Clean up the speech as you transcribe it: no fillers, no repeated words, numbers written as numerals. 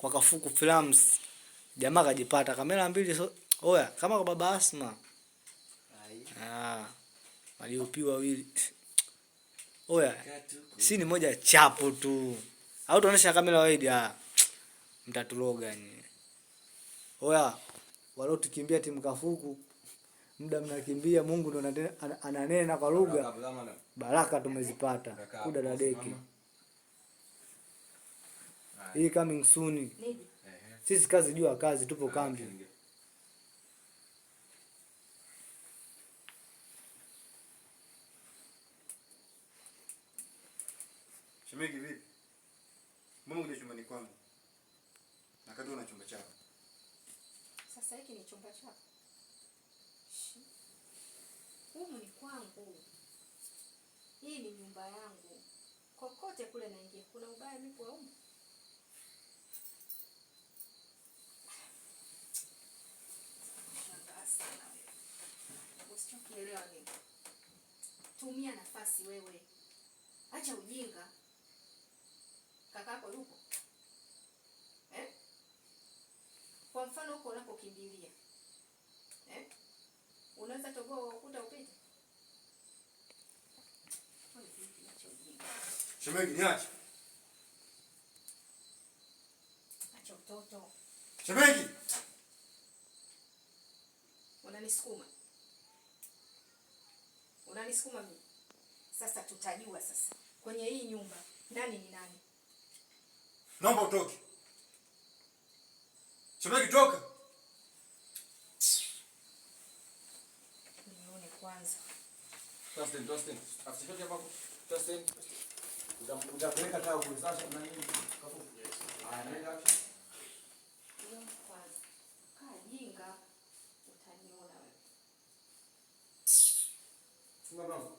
kwa Kafuku Films. Jamaa kajipata kamera mbili oya kama kwa baba Asma. Waliopiwa wawili. Oya si ni moja chapo tu. Au tuonesha kamera wide mtatuloga ni. Oya walotukimbia timu Kafuku. Muda mnakimbia Mungu ndo ananena kwa lugha. Baraka tumezipata. Kuda dadeki. Hii coming soon. Sisi kazi juu ya kazi tupo kambi. Shemegi vipi? Mbona unakuja chumbani kwangu? Na kati una chumba chako. Sasa hiki ni chumba chako. Humu ni kwangu. Hii ni nyumba yangu. Kokote kule naingia. Kuna ubaya mimi kwa humu? Usichokielewa nini? Tumia nafasi wewe. Acha ujinga. Kakako yupo? Kwa mfano huko unapokimbilia. Unaweza toboa ukuta upite? Shemegi niache. Acha utoto. Shemegi. Unanisukuma. Unanisukuma mimi. Sasa tutajua sasa. Kwenye hii nyumba nani ni nani? Naomba utoke. Shemegi toka. Nione kwanza. Justin. After hapo Justin. Utapeleka tao kwa sasa na nini? Kafu. Nenda. Nione kwanza. Kaa jinga. Utaniona wewe. Funga mlango.